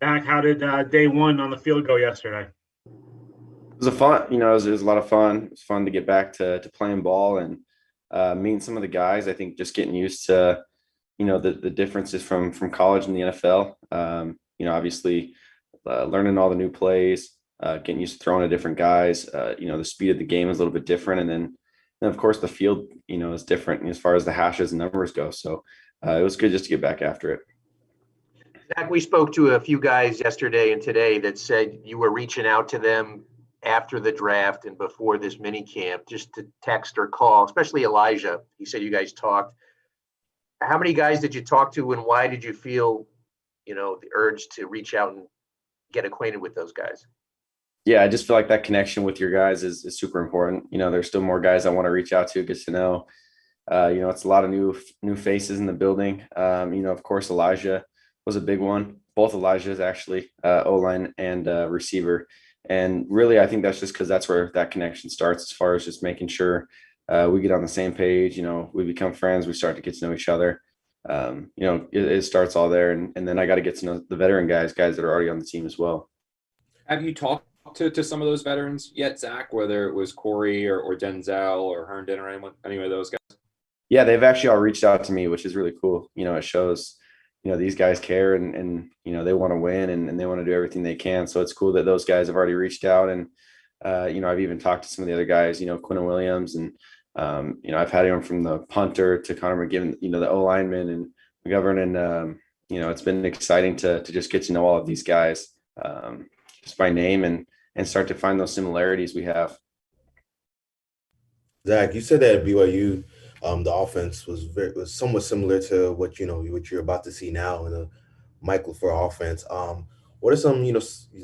Zach, how did day one on the field go yesterday? It was a fun, it was a lot of fun. It was fun to get back to playing ball and meeting some of the guys. I think just getting used to, the differences from college and the NFL. Obviously learning all the new plays, getting used to throwing to different guys. The speed of the game is a little bit different, and then of course the field, is different as far as the hashes and numbers go. So it was good just to get back after it. Zach, we spoke to a few guys yesterday and today that said you were reaching out to them after the draft and before this mini camp just to text or call, especially Elijah. He said you guys talked. How many guys did you talk to and why did you feel, the urge to reach out and get acquainted with those guys? Yeah, I just feel like that connection with your guys is super important. There's still more guys I want to reach out to, get to know. It's a lot of new faces in the building. Of course, Elijah was a big one. Both Elijahs actually, O-line and receiver. And really, I think that's just because that's where that connection starts as far as just making sure we get on the same page. We become friends. We start to get to know each other. It starts all there. And then I got to get to know the veteran guys that are already on the team as well. Have you talked to some of those veterans yet, Zach, whether it was Corey or Denzel or Herndon or any of those guys? Yeah, they've actually all reached out to me, which is really cool. It shows, these guys care and they want to win and they want to do everything they can. So it's cool that those guys have already reached out. And, I've even talked to some of the other guys, Quinn Williams and, I've had him from the punter to Connor McGivern, the O lineman and McGovern. And, it's been exciting to just get to know all of these guys just by name and start to find those similarities we have. Zach, you said that at BYU, the offense was somewhat similar to what you're about to see now in the Michael for offense. What are some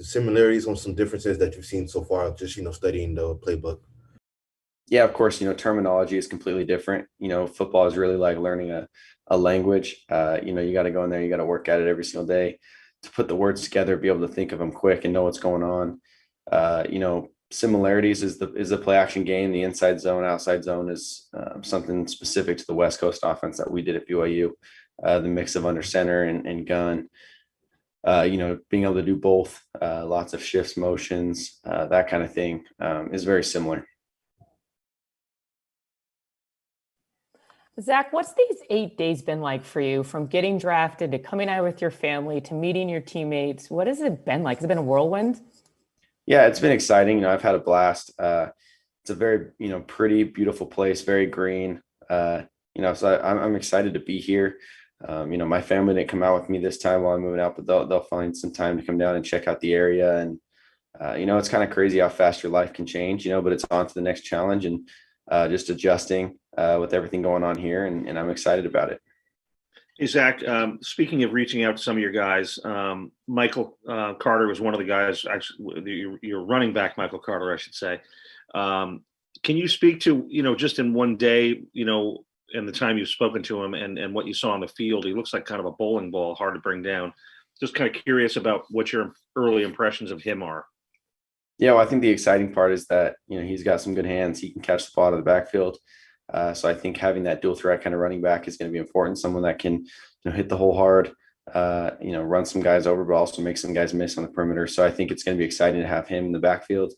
similarities or some differences that you've seen so far? Just studying the playbook. Yeah, of course, terminology is completely different. Football is really like learning a language. You got to go in there, you got to work at it every single day to put the words together, be able to think of them quick and know what's going on. Similarities is the play action game. The inside zone, outside zone is something specific to the West Coast offense that we did at BYU. The mix of under center and gun. Being able to do both, lots of shifts, motions, that kind of thing is very similar. Zach, what's these 8 days been like for you from getting drafted to coming out with your family to meeting your teammates? What has it been like? Has it been a whirlwind? Yeah, it's been exciting. I've had a blast. It's a very, pretty, beautiful place, very green. So I'm excited to be here. My family didn't come out with me this time while I'm moving out, but they'll find some time to come down and check out the area. And, it's kind of crazy how fast your life can change, but it's on to the next challenge and just adjusting with everything going on here. And I'm excited about it. Hey, Zach, speaking of reaching out to some of your guys, Michael Carter was one of the guys, actually, your running back, Michael Carter, I should say. Can you speak to, just in one day, in the time you've spoken to him and what you saw on the field? He looks like kind of a bowling ball, hard to bring down. Just kind of curious about what your early impressions of him are. Yeah, well, I think the exciting part is that, he's got some good hands. He can catch the ball out of the backfield. So I think having that dual threat kind of running back is going to be important. Someone that can, hit the hole hard, run some guys over, but also make some guys miss on the perimeter. So I think it's going to be exciting to have him in the backfield.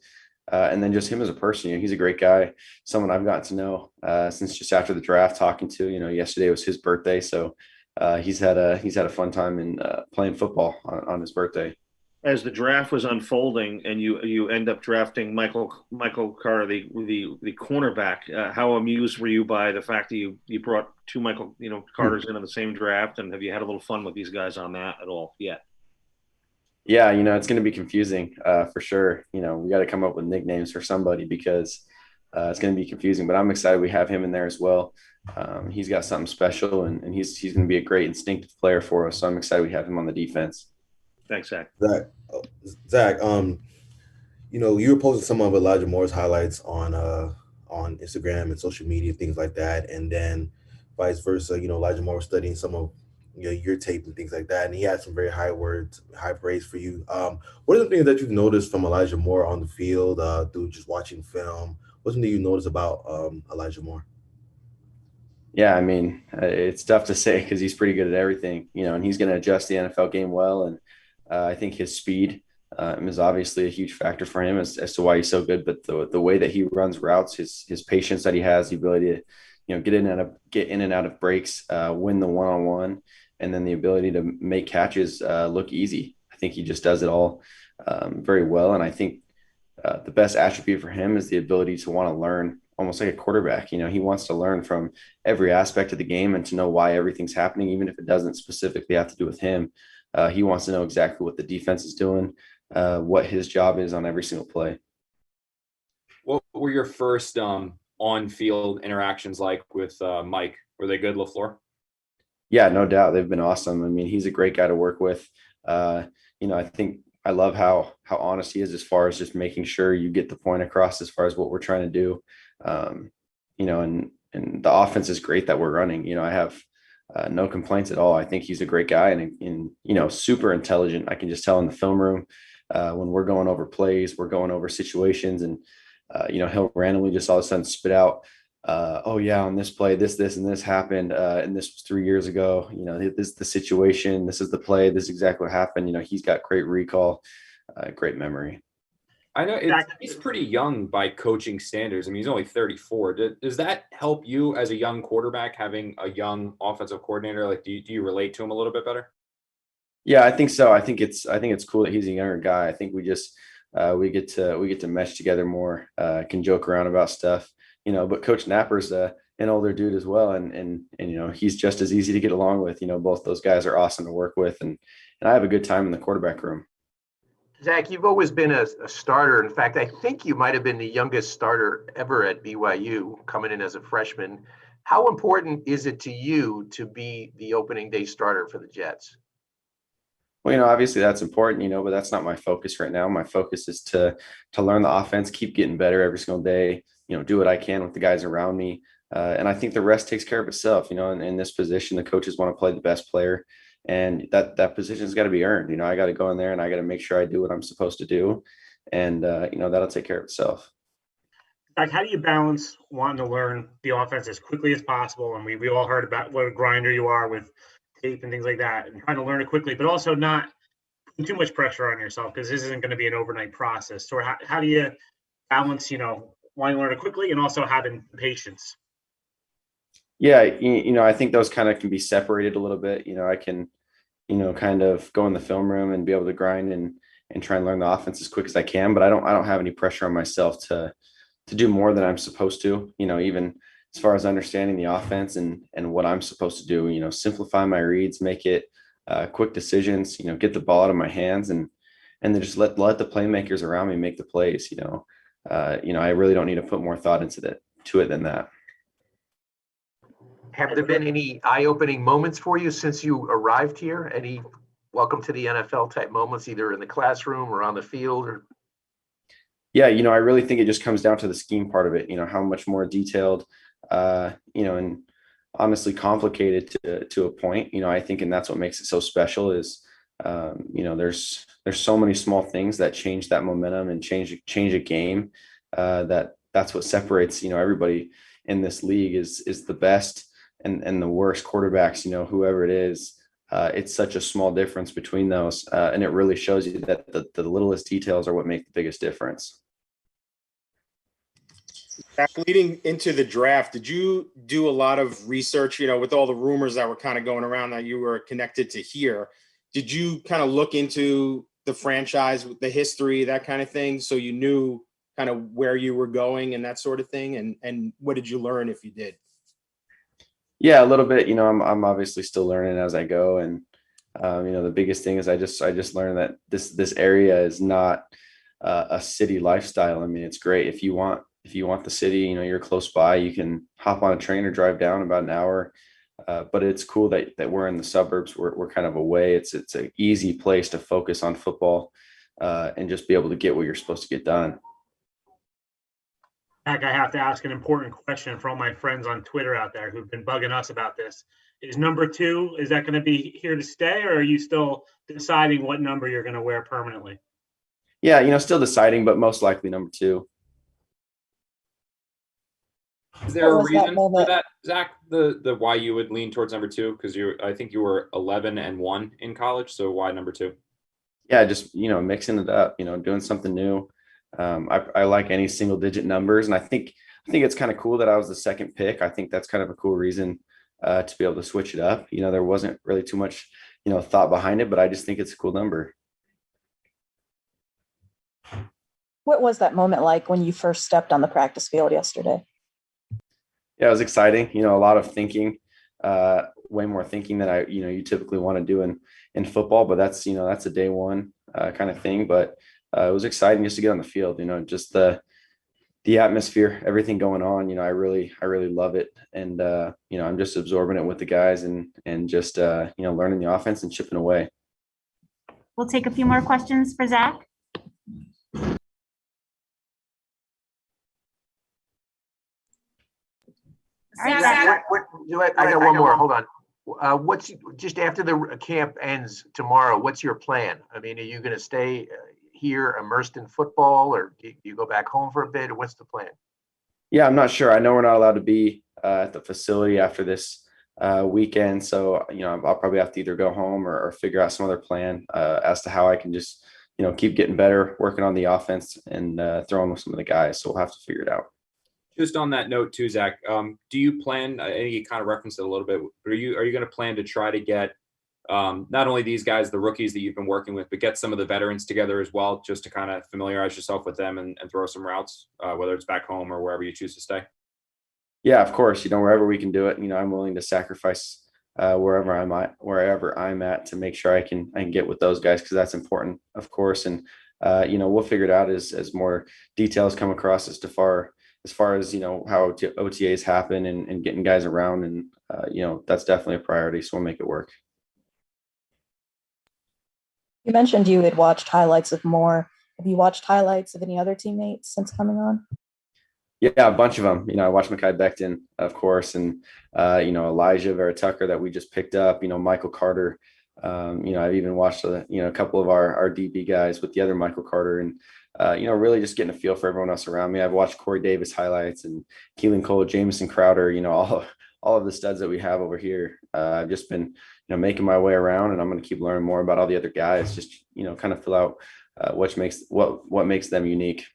And then just him as a person, he's a great guy, someone I've gotten to know since just after the draft talking to, yesterday was his birthday. So he's had a fun time in playing football on his birthday. As the draft was unfolding and you end up drafting Michael Carter, the cornerback, how amused were you by the fact that you brought two Michael Carters in on the same draft, and have you had a little fun with these guys on that at all yet? Yeah, it's going to be confusing for sure. We got to come up with nicknames for somebody because it's going to be confusing. But I'm excited we have him in there as well. He's got something special, and he's going to be a great instinctive player for us. So I'm excited we have him on the defense. Thanks, Zach. Zach, you were posting some of Elijah Moore's highlights on Instagram and social media, things like that, and then vice versa. Elijah Moore was studying some of your tape and things like that, and he had some very high praise for you. What are the things that you've noticed from Elijah Moore on the field through just watching film? What's something you noticed about Elijah Moore? Yeah, I mean, it's tough to say because he's pretty good at everything, and he's going to adjust the NFL game well. And, I think his speed is obviously a huge factor for him as to why he's so good. But the way that he runs routes, his patience that he has, the ability to get in and out of breaks, win the one-on-one, and then the ability to make catches look easy. I think he just does it all very well. And I think the best attribute for him is the ability to want to learn, almost like a quarterback. He wants to learn from every aspect of the game and to know why everything's happening, even if it doesn't specifically have to do with him. He wants to know exactly what the defense is doing, what his job is on every single play. What were your first on-field interactions like with Mike? Were they good, LaFleur? Yeah, no doubt. They've been awesome. I mean, he's a great guy to work with. I think I love how honest he is as far as just making sure you get the point across as far as what we're trying to do. And the offense is great that we're running. I have no complaints at all. I think he's a great guy and super intelligent. I can just tell in the film room when we're going over plays, we're going over situations, and he'll randomly just all of a sudden spit out, oh yeah, on this play, this and this happened, and this was 3 years ago. This is the situation, this is the play, this is exactly what happened. He's got great recall, great memory. I know he's pretty young by coaching standards. I mean, he's only 34. Does that help you as a young quarterback, having a young offensive coordinator? Like, do you relate to him a little bit better? Yeah, I think so. I think it's cool that he's a younger guy. I think we just we get to mesh together more, can joke around about stuff, but Coach Napper's an older dude as well. And he's just as easy to get along with. Both those guys are awesome to work with. And I have a good time in the quarterback room. Zach, you've always been a starter. In fact, I think you might have been the youngest starter ever at BYU, coming in as a freshman. How important is it to you to be the opening day starter for the Jets? Well, obviously that's important, but that's not my focus right now. My focus is to learn the offense, keep getting better every single day, do what I can with the guys around me. And I think the rest takes care of itself. In this position, the coaches want to play the best player, and that position's got to be earned. I got to go in there and I got to make sure I do what I'm supposed to do. And, that'll take care of itself. Like, how do you balance wanting to learn the offense as quickly as possible? And we all heard about what a grinder you are with tape and things like that, and trying to learn it quickly, but also not putting too much pressure on yourself, because this isn't going to be an overnight process. So how do you balance, wanting to learn it quickly and also having patience? Yeah, I think those kind of can be separated a little bit. I can, kind of go in the film room and be able to grind and try and learn the offense as quick as I can, but I don't have any pressure on myself to do more than I'm supposed to, even as far as understanding the offense and what I'm supposed to do, simplify my reads, make it quick decisions, get the ball out of my hands and then just let the playmakers around me make the plays. I really don't need to put more thought to it than that. Have there been any eye-opening moments for you since you arrived here? Any welcome to the NFL type moments, either in the classroom or on the field? Or yeah, I really think it just comes down to the scheme part of it, how much more detailed, and honestly complicated to a point, I think, and that's what makes it so special is, there's so many small things that change that momentum and change a game, that's what separates, everybody in this league is the best and the worst quarterbacks, whoever it is. It's such a small difference between those. And it really shows you that the littlest details are what make the biggest difference. Leading into the draft, did you do a lot of research, with all the rumors that were kind of going around that you were connected to here? Did you kind of look into the franchise, the history, that kind of thing, so you knew kind of where you were going and that sort of thing? And what did you learn if you did? Yeah, a little bit. I'm obviously still learning as I go, and the biggest thing is I just learned that this area is not a city lifestyle. I mean, it's great if you want the city. You're close by. You can hop on a train or drive down about an hour. But it's cool that we're in the suburbs. We're kind of away. It's an easy place to focus on football and just be able to get what you're supposed to get done. Zach, I have to ask an important question for all my friends on Twitter out there who've been bugging us about this. Is number 2, is that going to be here to stay, or are you still deciding what number you're going to wear permanently? Yeah, still deciding, but most likely number 2. Is there a reason for that, Zach, the why you would lean towards number 2? Because I think you were 11-1 in college, so why number 2? Yeah, just, mixing it up, doing something new. I like any single digit numbers, and I think it's kind of cool that I was the second pick. I think that's kind of a cool reason to be able to switch it up. There wasn't really too much, thought behind it, but I just think it's a cool number. What was that moment like when you first stepped on the practice field yesterday? Yeah, it was exciting. A lot of thinking, way more thinking than you typically want to do in football, but that's a day one kind of thing. But it was exciting just to get on the field, just the atmosphere, everything going on. I really love it. And, I'm just absorbing it with the guys and just, learning the offense and chipping away. We'll take a few more questions for Zach. All right, Zach. I got one more. Hold on. What's just after the camp ends tomorrow? What's your plan? I mean, are you going to stay here immersed in football, or do you go back home for a bit, or what's the plan? Yeah, I'm not sure. I know we're not allowed to be at the facility after this weekend, so I'll probably have to either go home or figure out some other plan as to how I can just keep getting better, working on the offense, and throwing with some of the guys. So we'll have to figure it out. Just on that note too, Zach, do you plan, I think you kind of referenced it a little bit, but are you going to plan to try to get not only these guys, the rookies that you've been working with, but get some of the veterans together as well, just to kind of familiarize yourself with them and throw some routes, whether it's back home or wherever you choose to stay? Yeah, of course, wherever we can do it, I'm willing to sacrifice wherever I'm at to make sure I can get with those guys, because that's important, of course. And we'll figure it out as more details come across as far as how OTAs happen and getting guys around. And, that's definitely a priority. So we'll make it work. You mentioned you had watched highlights of Moore. Have you watched highlights of any other teammates since coming on? Yeah, a bunch of them. I watched Mekhi Becton, of course, and, Elijah Vera Tucker that we just picked up, Michael Carter. I've even watched, a couple of our DB guys with the other Michael Carter, and, really just getting a feel for everyone else around me. I've watched Corey Davis highlights and Keelan Cole, Jamison Crowder, all of the studs that we have over here. I've just been, making my way around, and I'm going to keep learning more about all the other guys, just, kind of fill out what makes them unique.